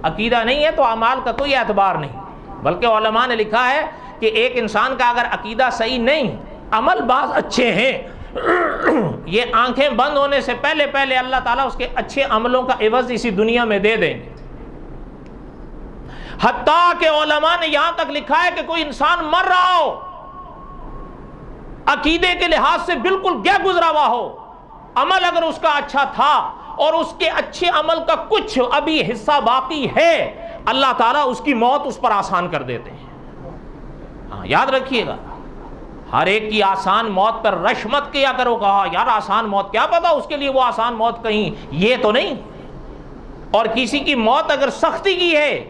عقیدہ نہیں ہے تو اعمال کا کوئی اعتبار نہیں۔ بلکہ علماء نے لکھا ہے کہ ایک انسان کا اگر عقیدہ صحیح نہیں، عمل بعض اچھے ہیں، یہ آنکھیں بند ہونے سے پہلے پہلے اللہ تعالیٰ اس کے اچھے عملوں کا عوض اسی دنیا میں دے دیں گے۔ حتیٰ کہ علماء نے یہاں تک لکھا ہے کہ کوئی انسان مر رہا ہو، عقیدے کے لحاظ سے بالکل گیا گزرا ہوا ہو، عمل اگر اس کا اچھا تھا اور اس کے اچھے عمل کا کچھ ابھی حصہ باقی ہے، اللہ تعالیٰ اس کی موت اس پر آسان کر دیتے ہیں۔ ہاں یاد رکھیے گا، ہر ایک کی آسان موت پر رش مت کیا کرو، کہا یار آسان موت، کیا پتا اس کے لیے وہ آسان موت کہیں یہ تو نہیں۔ اور کسی کی موت اگر سختی کی ہے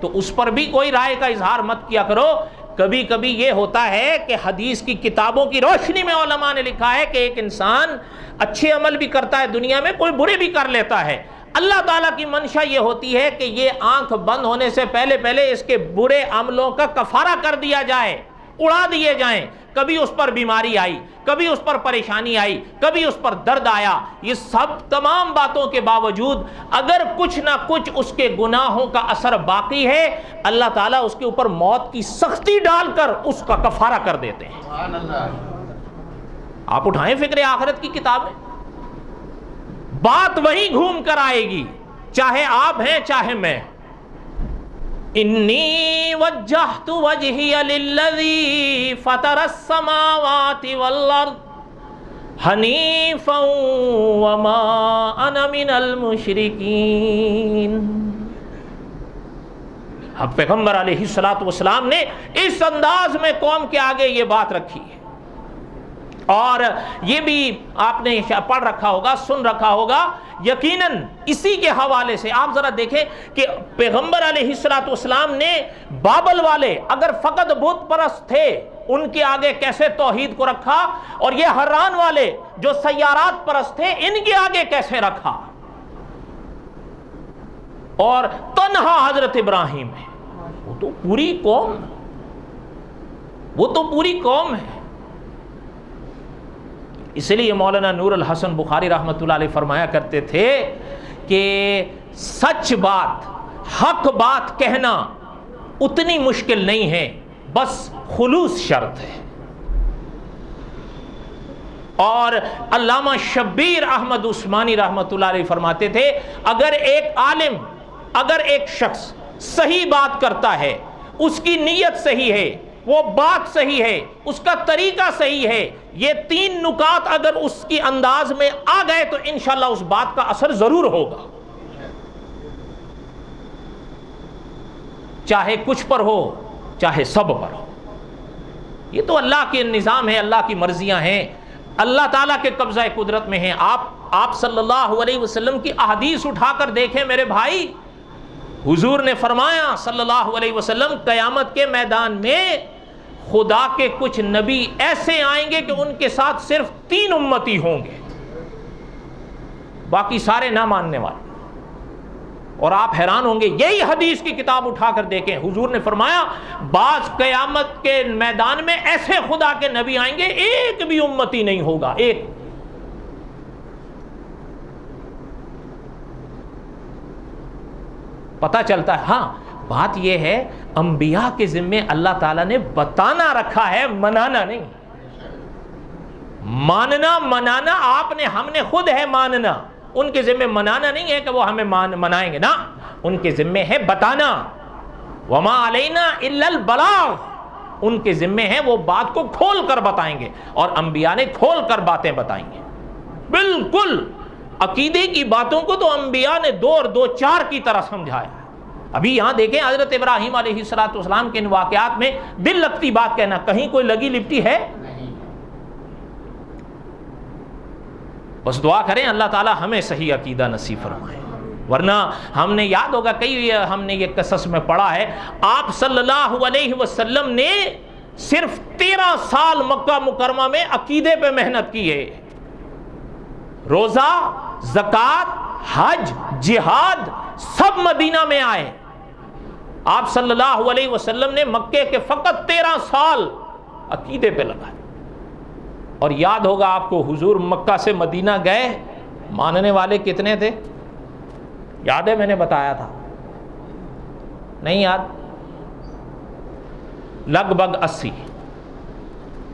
تو اس پر بھی کوئی رائے کا اظہار مت کیا کرو۔ کبھی کبھی یہ ہوتا ہے کہ حدیث کی کتابوں کی روشنی میں علماء نے لکھا ہے کہ ایک انسان اچھے عمل بھی کرتا ہے دنیا میں، کوئی برے بھی کر لیتا ہے، اللہ تعالیٰ کی منشا یہ ہوتی ہے کہ یہ آنکھ بند ہونے سے پہلے پہلے اس کے برے عملوں کا کفارہ کر دیا جائے، اڑا دیے جائیں۔ کبھی اس پر بیماری آئی، کبھی اس پر پریشانی آئی، کبھی اس پر درد آیا، یہ سب تمام باتوں کے باوجود اگر کچھ نہ کچھ اس کے گناہوں کا اثر باقی ہے، اللہ تعالیٰ اس کے اوپر موت کی سختی ڈال کر اس کا کفارہ کر دیتے ہیں۔ سبحان اللہ۔ آپ اٹھائیں فکر آخرت کی کتابیں، بات وہیں گھوم کر آئے گی، چاہے آپ ہیں چاہے میں۔ انی وجہت وجہی للذی فطر السماوات والارض حنیفا وما انا من المشرکین۔ اب پیغمبر علیہ السلام نے اس انداز میں قوم کے آگے یہ بات رکھی ہے، اور یہ بھی آپ نے پڑھ رکھا ہوگا، سن رکھا ہوگا۔ یقیناً اسی کے حوالے سے آپ ذرا دیکھیں کہ پیغمبر علیہ السلام نے بابل والے اگر فقط بت پرست تھے ان کے آگے کیسے توحید کو رکھا، اور یہ حران والے جو سیارات پرست تھے ان کے آگے کیسے رکھا، اور تنہا حضرت ابراہیم ہے، وہ تو پوری قوم ہے۔ اس لیے مولانا نور الحسن بخاری رحمۃ اللہ علیہ فرمایا کرتے تھے کہ سچ بات، حق بات کہنا اتنی مشکل نہیں ہے، بس خلوص شرط ہے۔ اور علامہ شبیر احمد عثمانی رحمۃ اللہ علیہ فرماتے تھے اگر ایک عالم، اگر ایک شخص صحیح بات کرتا ہے، اس کی نیت صحیح ہے، وہ بات صحیح ہے، اس کا طریقہ صحیح ہے، یہ 3 نکات اگر اس کی انداز میں آ گئے تو انشاءاللہ اس بات کا اثر ضرور ہوگا، چاہے کچھ پر ہو چاہے سب پر ہو۔ یہ تو اللہ کے نظام ہے، اللہ کی مرضیاں ہیں، اللہ تعالیٰ کے قبضہ قدرت میں ہیں۔ آپ صلی اللہ علیہ وسلم کی احادیث اٹھا کر دیکھیں میرے بھائی، حضور نے فرمایا صلی اللہ علیہ وسلم قیامت کے میدان میں خدا کے کچھ نبی ایسے آئیں گے کہ ان کے ساتھ صرف 3 امتی ہوں گے، باقی سارے نہ ماننے والے۔ اور آپ حیران ہوں گے، یہی حدیث کی کتاب اٹھا کر دیکھیں، حضور نے فرمایا بعض قیامت کے میدان میں ایسے خدا کے نبی آئیں گے ایک بھی امتی نہیں ہوگا، ایک۔ پتہ چلتا ہے ہاں بات یہ ہے انبیاء کے ذمے اللہ تعالیٰ نے بتانا رکھا ہے، منانا نہیں۔ ماننا منانا آپ نے، ہم نے خود ہے ماننا، ان کے ذمے منانا نہیں ہے کہ وہ ہمیں منائیں گے، نا، ان کے ذمے ہے بتانا۔ وما علینا الا البلاغ، ان کے ذمے ہے وہ بات کو کھول کر بتائیں گے، اور انبیاء نے کھول کر باتیں بتائیں گے۔ بالکل عقیدے کی باتوں کو تو انبیاء نے 2 اور 2 4 کی طرح سمجھایا۔ ابھی یہاں دیکھیں حضرت ابراہیم علیہ السلام کے ان واقعات میں دل لگتی بات کہنا، کہیں کوئی لگی لپٹی ہے؟ بس دعا کریں اللہ تعالی ہمیں صحیح عقیدہ نصیب فرمائے، ورنہ ہم نے، یاد ہوگا کئی ہم نے یہ قصص میں پڑھا ہے، آپ صلی اللہ علیہ وسلم نے صرف 13 سال مکہ مکرمہ میں عقیدے پہ محنت کی ہے۔ روزہ، زکوٰۃ، حج، جہاد سب مدینہ میں آئے۔ آپ صلی اللہ علیہ وسلم نے مکے کے فقط 13 سال عقیدے پہ لگائے۔ اور یاد ہوگا آپ کو حضور مکہ سے مدینہ گئے، ماننے والے کتنے تھے؟ یاد ہے میں نے بتایا تھا، نہیں یاد؟ لگ بھگ 80،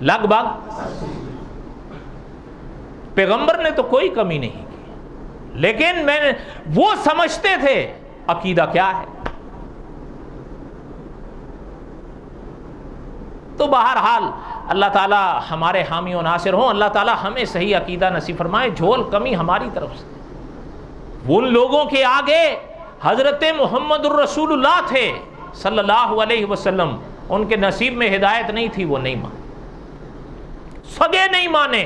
لگ بھگ۔ پیغمبر نے تو کوئی کمی نہیں کی، لیکن وہ سمجھتے تھے عقیدہ کیا ہے۔ تو بہرحال اللہ تعالی ہمارے حامی و ناصر ہوں، اللہ تعالی ہمیں صحیح عقیدہ نصیب فرمائے، جھول کمی ہماری طرف سے۔ ان لوگوں کے آگے حضرت محمد الرسول اللہ تھے صلی اللہ علیہ وسلم، ان کے نصیب میں ہدایت نہیں تھی، وہ نہیں مانے، سگے نہیں مانے۔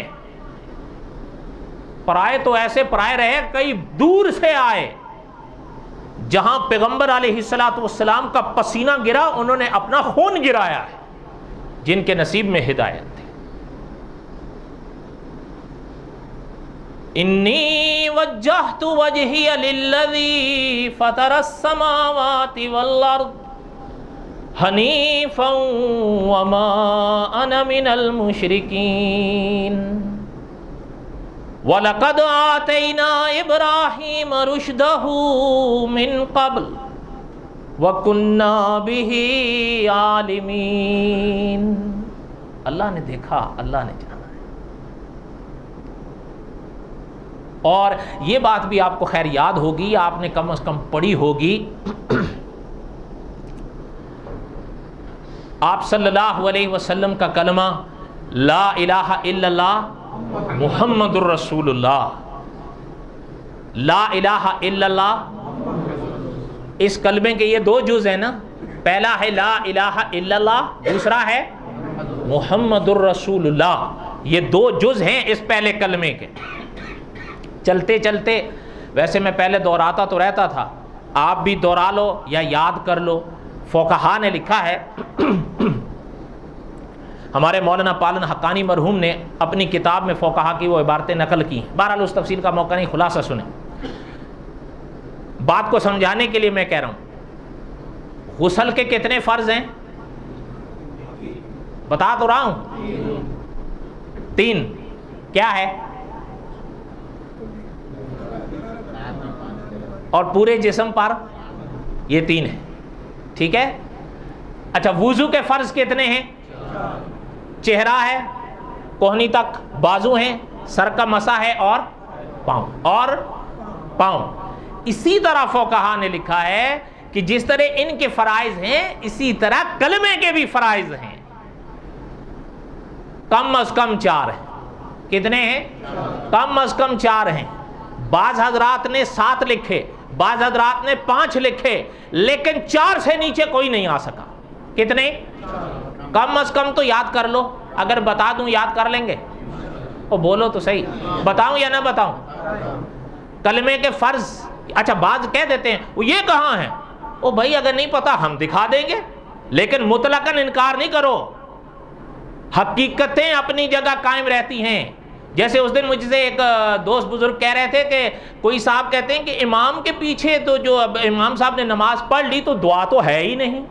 پرائے تو ایسے پرائے رہے، کئی دور سے آئے، جہاں پیغمبر علیہ السلام کا پسینہ گرا انہوں نے اپنا خون گرایا ہے، جن کے نصیب میں ہدایت تھی۔ انی وجہت وجہی للذی فطر السماوات والارض حنیفا وما انا من المشرکین وَلَقَدْ آتَيْنَا إِبْرَاهِيمَ رُشْدَهُ مِنْ قَبْلُ وَكُنَّا بِهِ عَالِمِينَ۔ اللہ نے دیکھا، اللہ نے جانا ہے۔ اور یہ بات بھی آپ کو خیر یاد ہوگی، آپ نے کم از کم پڑھی ہوگی، آپ صلی اللہ علیہ وسلم کا کلمہ لا الہ الا اللہ محمد الرسول اللہ، لا الہ الا اللہ، اس کلمے کے یہ 2 جز ہیں نا، پہلا ہے لا الہ الا اللہ، دوسرا ہے محمد الرسول اللہ، یہ 2 جز ہیں اس پہلے کلمے کے۔ چلتے چلتے، ویسے میں پہلے دہراتا تو رہتا تھا، آپ بھی دہرا لو یا یاد کر لو، فقہا نے لکھا ہے، ہمارے مولانا پالن حقانی مرحوم نے اپنی کتاب میں فقہا کی وہ عبارتیں نقل کی، بہرحال اس تفصیل کا موقع نہیں، خلاصہ سنیں، بات کو سمجھانے کے لیے میں کہہ رہا ہوں۔ غسل کے کتنے فرض ہیں؟ بتا تو رہا ہوں، 3۔ کیا ہے؟ اور پورے جسم پر یہ 3 ہے، ٹھیک ہے؟ اچھا، وضو کے فرض کتنے ہیں؟ چہرہ ہے، کوہنی تک بازو ہیں، سر کا مسح ہے، اور پاؤں۔ اسی طرح فقہا نے لکھا ہے کہ جس طرح ان کے فرائض ہیں اسی طرح کلمے کے بھی فرائض ہیں، کم از کم 4 ہیں۔ کتنے ہیں؟ کم از کم 4 ہیں۔ بعض حضرات نے 7 لکھے، بعض حضرات نے 5 لکھے، لیکن 4 سے نیچے کوئی نہیں آ سکا۔ کتنے؟ کم از کم تو یاد کر لو، اگر بتا دوں یاد کر لیں گے؟ او بولو تو صحیح، بتاؤں یا نہ بتاؤں؟ کلمے کے فرض، اچھا بعض کہہ دیتے ہیں وہ یہ کہاں ہیں؟ او بھائی اگر نہیں پتا ہم دکھا دیں گے، لیکن مطلقاً انکار نہیں کرو، حقیقتیں اپنی جگہ قائم رہتی ہیں۔ جیسے اس دن مجھ سے ایک دوست بزرگ کہہ رہے تھے کہ کوئی صاحب کہتے ہیں کہ امام کے پیچھے تو جو اب امام صاحب نے نماز پڑھ لی تو دعا تو ہے ہی نہیں،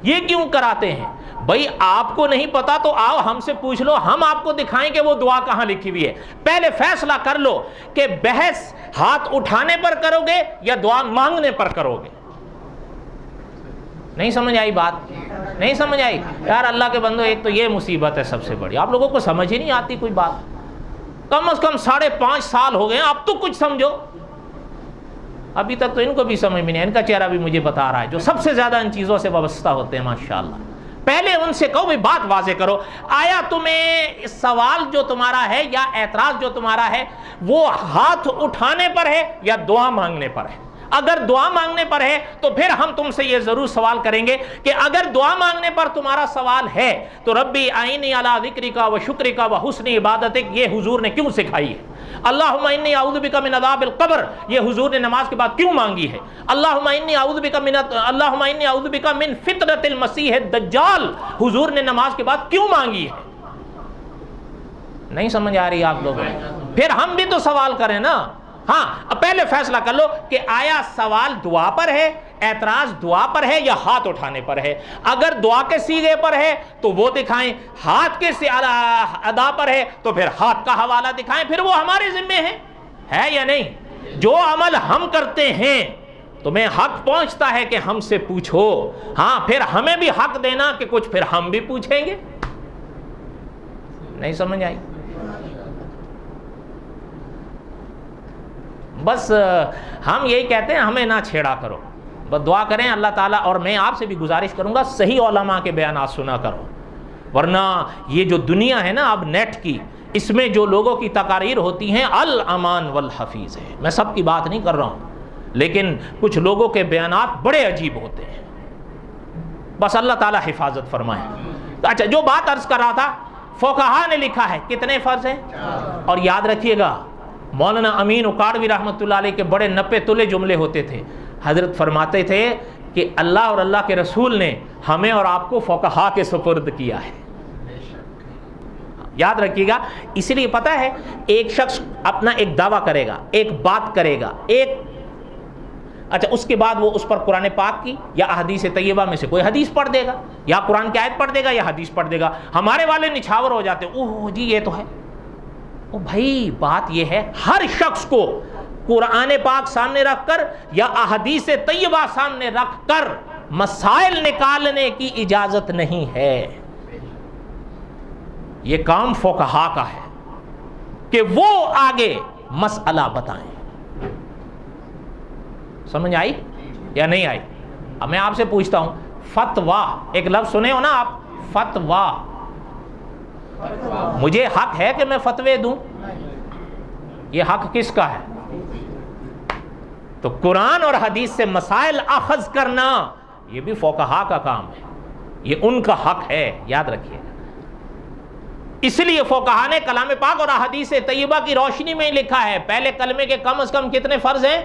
یہ کیوں کراتے ہیں؟ بھائی آپ کو نہیں پتا تو آؤ ہم سے پوچھ لو، ہم آپ کو دکھائیں کہ وہ دعا کہاں لکھی ہوئی ہے۔ پہلے فیصلہ کر لو کہ بحث ہاتھ اٹھانے پر کرو گے یا دعا مانگنے پر کرو گے۔ نہیں سمجھ آئی بات؟ نہیں سمجھ آئی؟ یار اللہ کے بندو، ایک تو یہ مصیبت ہے سب سے بڑی، آپ لوگوں کو سمجھ ہی نہیں آتی کوئی بات۔ کم از کم 5.5 سال ہو گئے، اب تو کچھ سمجھو۔ ابھی تک تو ان کو بھی سمجھ میں نہیں، ان کا چہرہ بھی مجھے بتا رہا ہے، جو سب سے زیادہ ان چیزوں سے وابستہ ہوتے ہیں ماشاءاللہ۔ پہلے ان سے کہو بھی بات واضح کرو، آیا تمہیں سوال جو تمہارا ہے یا اعتراض جو تمہارا ہے وہ ہاتھ اٹھانے پر ہے یا دعا مانگنے پر ہے؟ اگر دعا مانگنے پر ہے تو پھر ہم تم سے یہ ضرور سوال کریں گے کہ اگر دعا مانگنے پر تمہارا سوال ہے تو ربی اعنی علی ذکرک و شکرک و حسن عبادتک یہ حضور نے کیوں سکھائی ہے؟ اللہم انی اعوذ بک من عذاب القبر یہ حضور نے نماز کے بعد کیوں مانگی ہے؟ اللہم انی اعوذ بک من فتنۃ المسیح الدجال حضور نے نماز کے بعد کیوں مانگی ہے؟ نہیں سمجھ آ رہی آپ لوگوں؟ پھر ہم بھی تو سوال کریں نا۔ ہاں پہلے فیصلہ کر لو کہ آیا سوال دعا پر ہے، اعتراض دعا پر ہے یا ہاتھ اٹھانے پر ہے۔ اگر دعا کے سیغے پر ہے تو وہ دکھائیں، ہاتھ کے ادا پر ہے تو پھر ہاتھ کا حوالہ دکھائیں، پھر وہ ہمارے ذمے ہے یا نہیں؟ جو عمل ہم کرتے ہیں تمہیں حق پہنچتا ہے کہ ہم سے پوچھو، ہاں پھر ہمیں بھی حق دینا کہ کچھ پھر ہم بھی پوچھیں گے۔ نہیں سمجھ آئی؟ بس ہم یہی کہتے ہیں ہمیں نہ چھیڑا کرو، بس دعا کریں اللہ تعالیٰ، اور میں آپ سے بھی گزارش کروں گا صحیح علماء کے بیانات سنا کرو، ورنہ یہ جو دنیا ہے نا اب نیٹ کی، اس میں جو لوگوں کی تقاریر ہوتی ہیں الامان والحفیظ ہے، میں سب کی بات نہیں کر رہا ہوں، لیکن کچھ لوگوں کے بیانات بڑے عجیب ہوتے ہیں، بس اللہ تعالیٰ حفاظت فرمائے۔ اچھا جو بات عرض کر رہا تھا، فقہا نے لکھا ہے کتنے فرض ہیں، اور یاد رکھیے گا مولانا امین اکاڑوی رحمۃ اللہ علیہ کے بڑے نپے تلے جملے ہوتے تھے، حضرت فرماتے تھے کہ اللہ اور اللہ کے رسول نے ہمیں اور آپ کو فقہا کے سپرد کیا ہے۔ یاد رکھیے گا، اس لیے پتہ ہے ایک شخص اپنا ایک دعویٰ کرے گا، ایک بات کرے گا، اچھا اس کے بعد وہ اس پر قرآن پاک کی یا احادیث طیبہ میں سے کوئی حدیث پڑھ دے گا، یا قرآن کی آیت پڑھ دے گا یا حدیث پڑھ دے گا، ہمارے والے نچھاور ہو جاتے ہیں، اوہ جی یہ تو ہے۔ او بھائی بات یہ ہے ہر شخص کو قرآن پاک سامنے رکھ کر یا احادیث طیبہ سامنے رکھ کر مسائل نکالنے کی اجازت نہیں ہے، یہ کام فقہا کا ہے کہ وہ آگے مسئلہ بتائیں۔ سمجھ آئی یا نہیں آئی؟ اب میں آپ سے پوچھتا ہوں، فتویٰ ایک لفظ سنے ہو نا آپ، فتویٰ، مجھے حق ہے کہ میں فتوے دوں؟ یہ حق کس کا ہے؟ تو قرآن اور حدیث سے مسائل اخذ کرنا یہ بھی فقہا کا کام ہے، یہ ان کا حق ہے، یاد رکھیے۔ اس لیے فقہا نے کلام پاک اور احادیث طیبہ کی روشنی میں لکھا ہے پہلے کلمے کے کم از کم کتنے فرض ہیں؟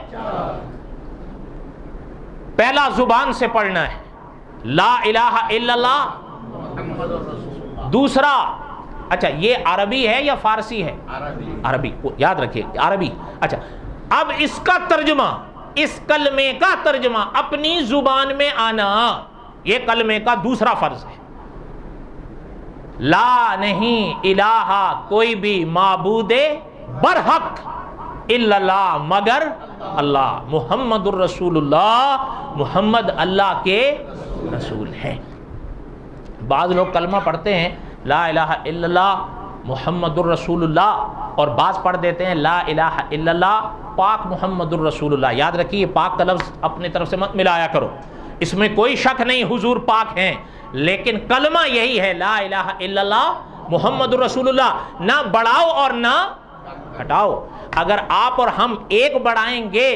پہلا زبان سے پڑھنا ہے لا الہ الا اللہ، دوسرا اچھا یہ عربی ہے یا فارسی ہے؟ عربی، یاد رکھیے عربی۔ اچھا اب اس کا ترجمہ، اس کلمے کا ترجمہ اپنی زبان میں آنا، یہ کلمے کا دوسرا فرض ہے۔ لا نہیں الہ کوئی بھی معبود برحق الا اللہ مگر اللہ، محمد الرسول اللہ، محمد اللہ کے رسول ہیں۔ بعض لوگ کلمہ پڑھتے ہیں لا الہ الا اللہ محمد الرسول اللہ، اور بعض پڑھ دیتے ہیں لا الہ الا اللہ پاک محمد الرسول اللہ۔ یاد رکھیے پاک کا لفظ اپنے طرف سے مت ملایا کرو، اس میں کوئی شک نہیں حضور پاک ہیں، لیکن کلمہ یہی ہے لا الہ الا اللہ محمد الرسول اللہ، نہ بڑھاؤ اور نہ ہٹاؤ۔ اگر آپ اور ہم ایک بڑھائیں گے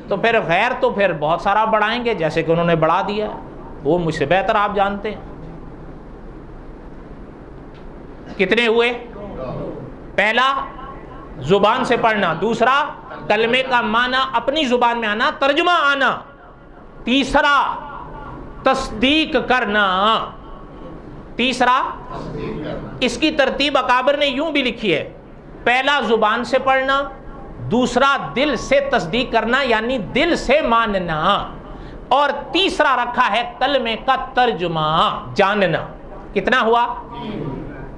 تو پھر غیر تو پھر بہت سارا بڑھائیں گے، جیسے کہ انہوں نے بڑھا دیا، وہ مجھ سے بہتر آپ جانتے ہیں۔ کتنے ہوئے؟ پہلا زبان سے پڑھنا، دوسرا کلمے کا معنی اپنی زبان میں آنا، ترجمہ آنا، تیسرا تصدیق کرنا، تیسرا اس کی ترتیب اکابر نے یوں بھی لکھی ہے پہلا زبان سے پڑھنا، دوسرا دل سے تصدیق کرنا یعنی دل سے ماننا، اور تیسرا رکھا ہے کلمے کا ترجمہ جاننا۔ کتنا ہوا؟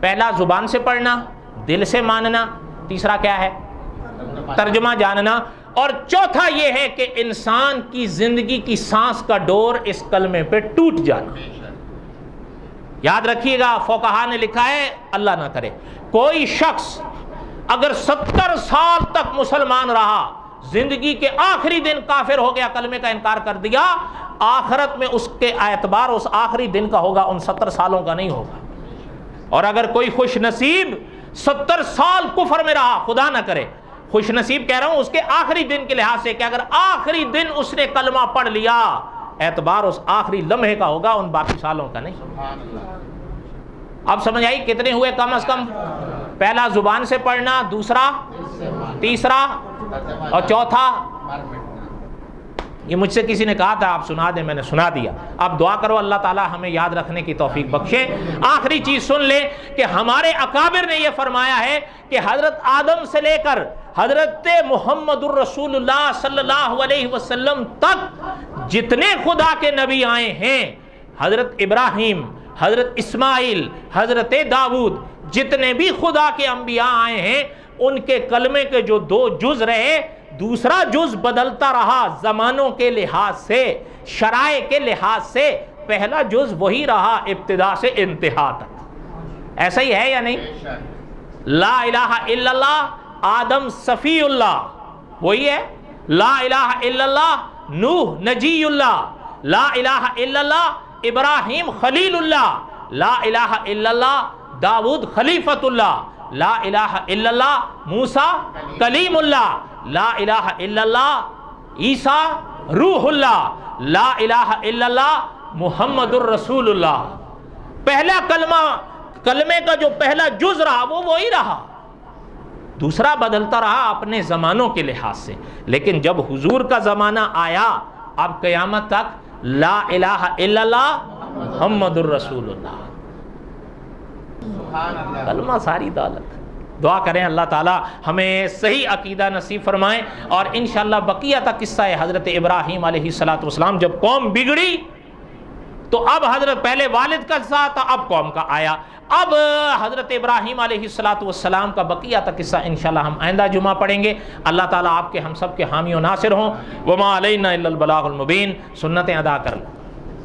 پہلا زبان سے پڑھنا، دل سے ماننا، تیسرا کیا ہے؟ ترجمہ جاننا، اور چوتھا یہ ہے کہ انسان کی زندگی کی سانس کا ڈور اس کلمے پہ ٹوٹ جانا۔ یاد رکھیے گا، فقہا نے لکھا ہے، اللہ نہ کرے کوئی شخص اگر 70 سال تک مسلمان رہا، زندگی کے آخری دن کافر ہو گیا، کلمے کا انکار کر دیا، آخرت میں اس کے اعتبار اس آخری دن کا ہوگا، ان 70 سالوں کا نہیں ہوگا۔ اور اگر کوئی خوش نصیب 70 سال کفر میں رہا، خدا نہ کرے، خوش نصیب کہہ رہا ہوں اس کے آخری دن کے لحاظ سے کہ اگر آخری دن اس نے کلمہ پڑھ لیا، اعتبار اس آخری لمحے کا ہوگا، ان باقی سالوں کا نہیں۔ اب سمجھ آئی کتنے ہوئے کم از کم؟ پہلا زبان سے پڑھنا، دوسرا، تیسرا اور چوتھا۔ یہ مجھ سے کسی نے کہا تھا آپ سنا دیں، میں نے سنا دیا۔ اب دعا کرو اللہ تعالی ہمیں یاد رکھنے کی توفیق بخشے۔ آخری چیز سن لیں کہ ہمارے اکابر نے یہ فرمایا ہے کہ حضرت آدم سے لے کر حضرت محمد الرسول اللہ صلی اللہ علیہ وسلم تک جتنے خدا کے نبی آئے ہیں، حضرت ابراہیم، حضرت اسماعیل، حضرت داؤد، جتنے بھی خدا کے انبیاء آئے ہیں، ان کے کلمے کے جو 2 جز رہے، دوسرا جز بدلتا رہا زمانوں کے لحاظ سے، شرائع کے لحاظ سے، پہلا جز وہی رہا ابتدا سے انتہا تک۔ ایسا ہی ہے یا نہیں؟ لا الہ الا اللہ آدم صفی اللہ وہی ہے، لا الہ الا اللہ نوح نجی اللہ، لا الہ الا اللہ ابراہیم خلیل اللہ، لا الہ الا اللہ داؤد خلیفۃ اللہ، لا الہ الا اللہ موسیٰ کلیم اللہ، لا الہ الا اللہ عیسیٰ روح اللہ، لا الہ الا اللہ محمد الرسول اللہ۔ پہلا کلمے کا جو پہلا جز رہا وہ وہی رہا، دوسرا بدلتا رہا اپنے زمانوں کے لحاظ سے، لیکن جب حضور کا زمانہ آیا، اب قیامت تک لا الہ الا اللہ محمد الرسول اللہ۔ کلمہ ساری دولت۔ دعا کریں اللہ تعالیٰ ہمیں صحیح عقیدہ نصیب فرمائیں، اور انشاءاللہ بقیہ تک قصہ ہے حضرت ابراہیم علیہ السلام، جب قوم بگڑی تو اب حضرت پہلے والد کا ساتھ تھا، اب قوم کا آیا، اب حضرت ابراہیم علیہ السلام کا بقیہ تک قصہ انشاءاللہ ہم آئندہ جمعہ پڑھیں گے۔ اللہ تعالیٰ آپ کے ہم سب کے حامی و ناصر ہوں۔ وما علینا الا البلاغ المبین۔ سنتیں ادا کر لیں۔